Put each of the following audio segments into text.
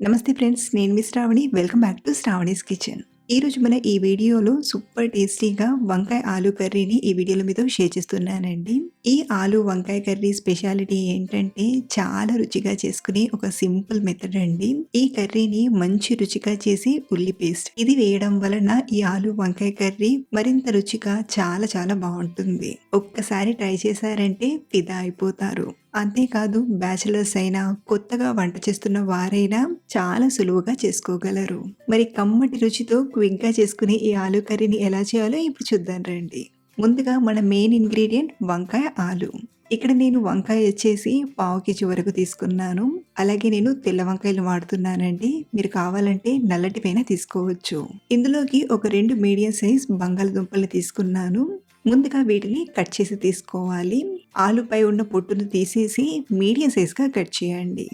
నమస్తే ఫ్రెండ్స్. నేను మీ Shravani. Welcome back to Shravani's kitchen. ఈరోజు మన ఈ వీడియోలో సూపర్ టేస్టీగా వంకాయ ఆలు కర్రీని ఈ వీడియోలో మీతో షేర్ చేస్తున్నానండి. ఈ ఆలు వంకాయ కర్రీ స్పెషాలిటీ ఏంటంటే చాలా రుచిగా చేసుకునే ఒక సింపుల్ మెథడ్ అండి. ఈ కర్రీని మంచి రుచిగా చేసి ఉల్లి పేస్ట్ ఇది వేయడం వలన ఈ ఆలు వంకాయ కర్రీ మరింత రుచిగా చాలా చాలా బాగుంటుంది. ఒక్కసారి ట్రై చేశారంటే ఫిదా అయిపోతారు. అంతేకాదు బ్యాచిలర్స్ అయినా, కొత్తగా వంట చేస్తున్న వారైనా చాలా సులువుగా చేసుకోగలరు. మరి కమ్మటి రుచితో క్విక్‌గా చేసుకునే ఈ ఆలు కర్రీని ఎలా చేయాలో ఇప్పుడు చూద్దాం రండి. ముందుగా మన మెయిన్ ఇంగ్రీడియంట్ వంకాయ, ఆలు. ఇక్కడ నేను వంకాయ వచ్చేసి పావు కేజీ వరకు తీసుకున్నాను. అలాగే నేను తెల్ల వంకాయలు వాడుతున్నానండి. మీరు కావాలంటే నల్లటివైనా తీసుకోవచ్చు. ఇందులోకి ఒక 2 మీడియం సైజ్ బంగాళదుంపలు తీసుకున్నాను. ముందుగా వీటిని కట్ చేసి తీసుకోవాలి. ఆలుపై ఉన్న పొట్టును తీసేసి మీడియం సైజ్‌గా కట్ చేయండి.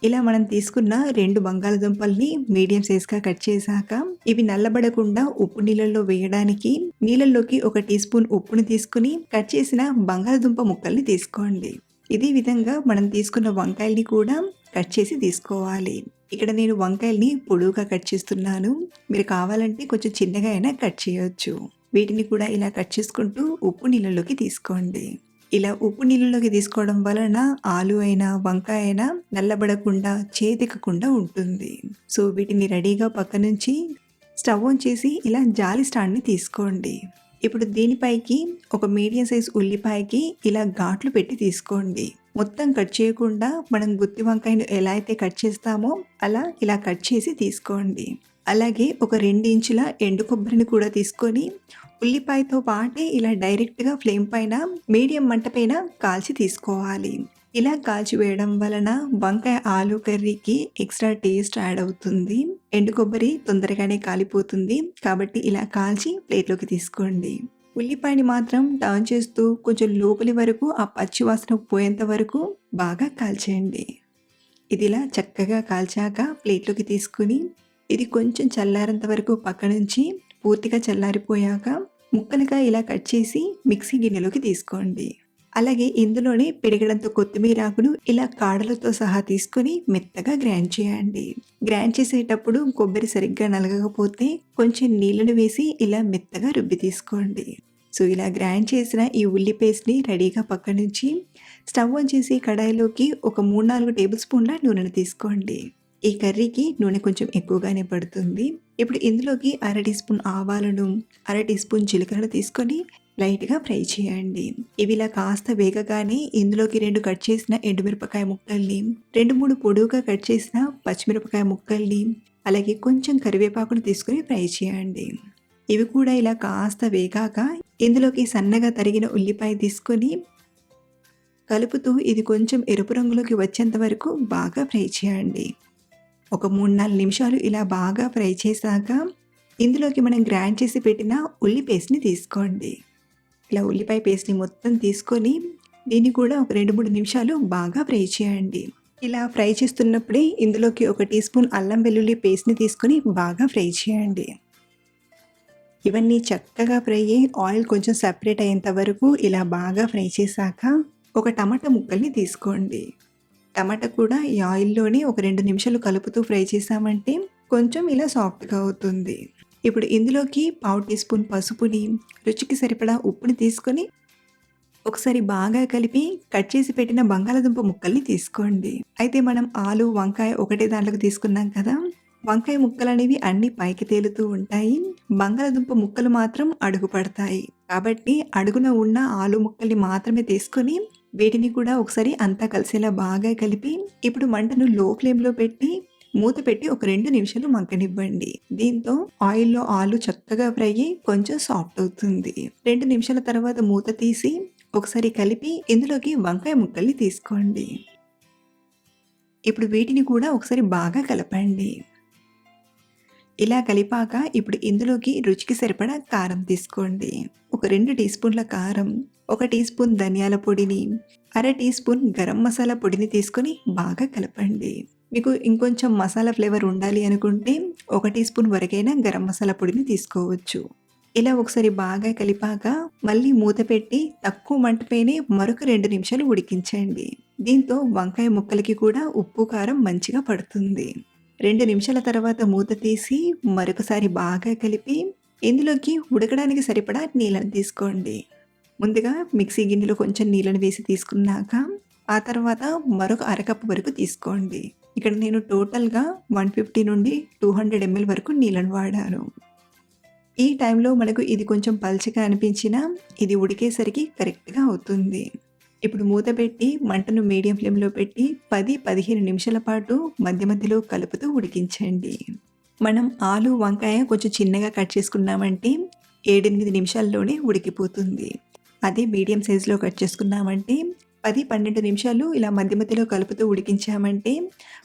ఇలా మనం తీసుకున్న 2 బంగాళదుంపల్ని మీడియం సైజ్‌గా కట్ చేశాక ఇవి నల్లబడకుండా ఉప్పు నీళ్ళల్లో వేయడానికి నీళ్ళల్లోకి ఒక టీ స్పూన్ ఉప్పుని తీసుకుని కట్ చేసిన బంగాళదుంప ముక్కల్ని తీసుకోండి. ఇదే విధంగా మనం తీసుకున్న వంకాయల్ని కూడా కట్ చేసి తీసుకోవాలి. ఇక్కడ నేను వంకాయల్ని పొడవుగా కట్ చేస్తున్నాను. మీరు కావాలంటే కొంచెం చిన్నగా అయినా కట్ చేయొచ్చు. వీటిని కూడా ఇలా కట్ చేసుకుంటూ ఉప్పు నీళ్ళలోకి తీసుకోండి. ఇలా ఉప్పు నీళ్ళలోకి తీసుకోవడం వలన ఆలు అయినా వంకాయ అయినా నల్లబడకుండా చేతికకుండా ఉంటుంది. సో వీటిని రెడీగా పక్క నుంచి స్టవ్ ఆన్ చేసి ఇలా జాలి స్టాండ్ని తీసుకోండి. ఇప్పుడు దీనిపైకి ఒక మీడియం సైజ్ ఉల్లిపాయకి ఇలా ఘాట్లు పెట్టి తీసుకోండి. మొత్తం కట్ చేయకుండా మనం గుత్తి వంకాయను ఎలా అయితే కట్ చేస్తామో అలా ఇలా కట్ చేసి తీసుకోండి. అలాగే ఒక 2 ఇంచుల ఎండు కొబ్బరిని కూడా తీసుకొని ఉల్లిపాయతో పాటే ఇలా డైరెక్ట్గా ఫ్లేమ్ పైన మీడియం మంట పైన కాల్చి తీసుకోవాలి. ఇలా కాల్చి వేయడం వలన వంకాయ ఆలు కర్రీకి ఎక్స్ట్రా టేస్ట్ యాడ్ అవుతుంది. ఎండు కొబ్బరి తొందరగానే కాలిపోతుంది కాబట్టి ఇలా కాల్చి ప్లేట్లోకి తీసుకోండి. ఉల్లిపాయని మాత్రం టర్న్ చేస్తూ కొంచెం లోపలి వరకు ఆ పచ్చి వాసన పోయేంత వరకు బాగా కాల్చేయండి. ఇది ఇలా చక్కగా కాల్చాక ప్లేట్లోకి తీసుకుని ఇది కొంచెం చల్లారేంత వరకు పక్క నుంచి పూర్తిగా చల్లారిపోయాక ముక్కలుగా ఇలా కట్ చేసి మిక్సీ గిన్నెలోకి తీసుకోండి. అలాగే ఇందులోనే పిడికెడంత కొత్తిమీర ఆకును ఇలా కాడలతో సహా తీసుకొని మెత్తగా గ్రైండ్ చేయండి. గ్రైండ్ చేసేటప్పుడు కొబ్బరి సరిగ్గా నలగకపోతే కొంచెం నీళ్ళను వేసి ఇలా మెత్తగా రుబ్బి తీసుకోండి. సో ఇలా గ్రైండ్ చేసిన ఈ ఉల్లి పేస్ట్ని రెడీగా పక్క నుంచి స్టవ్ ఆన్ చేసి కడాయిలోకి ఒక 3-4 టేబుల్ స్పూన్ల నూనెను తీసుకోండి. ఈ కర్రీకి నూనె కొంచెం ఎక్కువగానే పడుతుంది. ఇప్పుడు ఇందులోకి 1/2 టీ స్పూన్ ఆవాలను, 1/2 టీ స్పూన్ జీలకర్ర తీసుకొని లైట్గా ఫ్రై చేయండి. ఇవి ఇలా కాస్త వేగగానే ఇందులోకి 2 కట్ చేసిన ఎండుమిరపకాయ ముక్కల్ని, 2-3 పొడవుగా కట్ చేసిన పచ్చిమిరపకాయ ముక్కల్ని, అలాగే కొంచెం కరివేపాకును తీసుకొని ఫ్రై చేయండి. ఇవి కూడా ఇలా కాస్త వేగాక ఇందులోకి సన్నగా తరిగిన ఉల్లిపాయ తీసుకొని కలుపుతూ ఇది కొంచెం ఎరుపు రంగులోకి వచ్చేంత వరకు బాగా ఫ్రై చేయండి. ఒక 3-4 నిమిషాలు ఇలా బాగా ఫ్రై చేశాక ఇందులోకి మనం గ్రైండ్ చేసి పెట్టిన ఉల్లి పేస్ట్ని తీసుకోండి. ఇలా ఉల్లిపాయ పేస్ట్ని మొత్తం తీసుకొని దీన్ని కూడా ఒక 2-3 నిమిషాలు బాగా ఫ్రై చేయండి. ఇలా ఫ్రై చేస్తున్నప్పుడే ఇందులోకి ఒక టీ స్పూన్ అల్లం వెల్లుల్లి పేస్ట్ని తీసుకొని బాగా ఫ్రై చేయండి. ఇవన్నీ చక్కగా ఫ్రై అయ్యి ఆయిల్ కొంచెం సెపరేట్ అయ్యేంత వరకు ఇలా బాగా ఫ్రై చేశాక ఒక టమాటా ముక్కల్ని తీసుకోండి. టమాటా కూడా ఈ ఆయిల్లోనే ఒక 2 నిమిషాలు కలుపుతూ ఫ్రై చేసామంటే కొంచెం ఇలా సాఫ్ట్గా అవుతుంది. ఇప్పుడు ఇందులోకి పావు టీ స్పూన్ పసుపుని, రుచికి సరిపడా ఉప్పుని తీసుకొని ఒకసారి బాగా కలిపి కట్ చేసి పెట్టిన బంగాళదుంప ముక్కల్ని తీసుకోండి. అయితే మనం ఆలు వంకాయ ఒకటే దాంట్లోకి తీసుకున్నాం కదా, వంకాయ ముక్కలు అనేవి అన్ని పైకి తేలుతూ ఉంటాయి, బంగాళదుంప ముక్కలు మాత్రం అడుగు పడతాయి. కాబట్టి అడుగున ఉన్న ఆలు ముక్కల్ని మాత్రమే తీసుకొని వీటిని కూడా ఒకసారి అంతా కలిసేలా బాగా కలిపి ఇప్పుడు మంటను లో ఫ్లేమ్లో పెట్టి మూత పెట్టి ఒక 2 నిమిషాలు మగ్గనివ్వండి. దీంతో ఆయిల్లో ఆలు చక్కగా ఫ్రై అయ్యి కొంచెం సాఫ్ట్ అవుతుంది. 2 నిమిషాల తర్వాత మూత తీసి ఒకసారి కలిపి ఇందులోకి వంకాయ ముక్కల్ని తీసుకోండి. ఇప్పుడు వీటిని కూడా ఒకసారి బాగా కలపండి. ఇలా కలిపాక ఇప్పుడు ఇందులోకి రుచికి సరిపడా కారం తీసుకోండి. ఒక 2 టీ స్పూన్ల కారం, 1 టీ స్పూన్ ధనియాల పొడిని, 1/2 టీ స్పూన్ గరం మసాలా పొడిని తీసుకొని బాగా కలపండి. మీకు ఇంకొంచెం మసాలా ఫ్లేవర్ ఉండాలి అనుకుంటే 1 టీ స్పూన్ వరకైనా గరం మసాలా పొడిని తీసుకోవచ్చు. ఇలా ఒకసారి బాగా కలిపాక మళ్ళీ మూత పెట్టి తక్కువ మంట పైనే మరొక 2 నిమిషాలు ఉడికించండి. దీంతో వంకాయ ముక్కలకి కూడా ఉప్పు, కారం మంచిగా పడుతుంది. 2 నిమిషాల తర్వాత మూత తీసి మరొకసారి బాగా కలిపి ఇందులోకి ఉడకడానికి సరిపడా నీళ్ళని తీసుకోండి. ముందుగా మిక్సీ గిన్నెలో కొంచెం నీళ్ళని వేసి తీసుకున్నాక ఆ తర్వాత మరొక అరకప్పు వరకు తీసుకోండి. ఇక్కడ నేను టోటల్‌గా 150 నుండి 200 ఎంఎల్ వరకు నీళ్ళని వాడాను. ఈ టైంలో మనకు ఇది కొంచెం పల్చగా అనిపించినా ఇది ఉడికేసరికి కరెక్ట్‌గా అవుతుంది. ఇప్పుడు మూత పెట్టి మంటను మీడియం ఫ్లేమ్‌లో పెట్టి 10, 15 నిమిషాల పాటు మధ్య మధ్యలో కలుపుతూ ఉడికించండి. మనం ఆలు, వంకాయ కొంచెం చిన్నగా కట్ చేసుకున్నామంటే 7, 8 నిమిషాల్లోనే ఉడికిపోతుంది. అదే మీడియం సైజులో కట్ చేసుకున్నామంటే 10, 12 నిమిషాలు ఇలా మధ్య మధ్యలో కలుపుతూ ఉడికించామంటే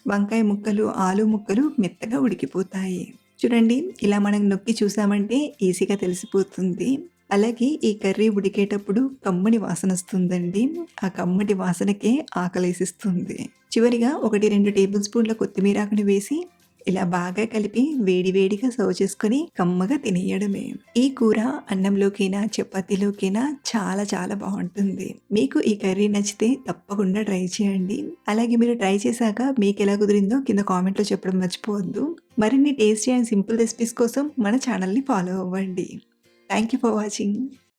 వంకాయ ముక్కలు, ఆలు ముక్కలు మెత్తగా ఉడికిపోతాయి. చూడండి ఇలా మనం నొక్కి చూసామంటే ఈజీగా తెలిసిపోతుంది. అలాగే ఈ కర్రీ ఉడికేటప్పుడు కమ్మని వాసనొస్తుందండి. ఆ కమ్మటి వాసనకే ఆకలేసిస్తుంది. చివరిగా 1, 2 టేబుల్ స్పూన్ల కొత్తిమీర ఆకుని వేసి ఇలా బాగా కలిపి వేడి వేడిగా సర్వ్ చేసుకొని కమ్మగా తినేయడమే. ఈ కూర అన్నంలోకైనా, చపాతీలోకైనా చాలా చాలా బావుంటుంది. మీకు ఈ కర్రీ నచ్చితే తప్పకుండా ట్రై చేయండి. అలాగే మీరు ట్రై చేశాక మీకెలా కుదిరిందో కింద కామెంట్‌లో చెప్పడం మర్చిపోవద్దు. మరిన్ని టేస్టీ అండ్ సింపుల్ రెసిపీస్ కోసం మన ఛానల్‌ని ఫాలో అవ్వండి. Thank you for watching.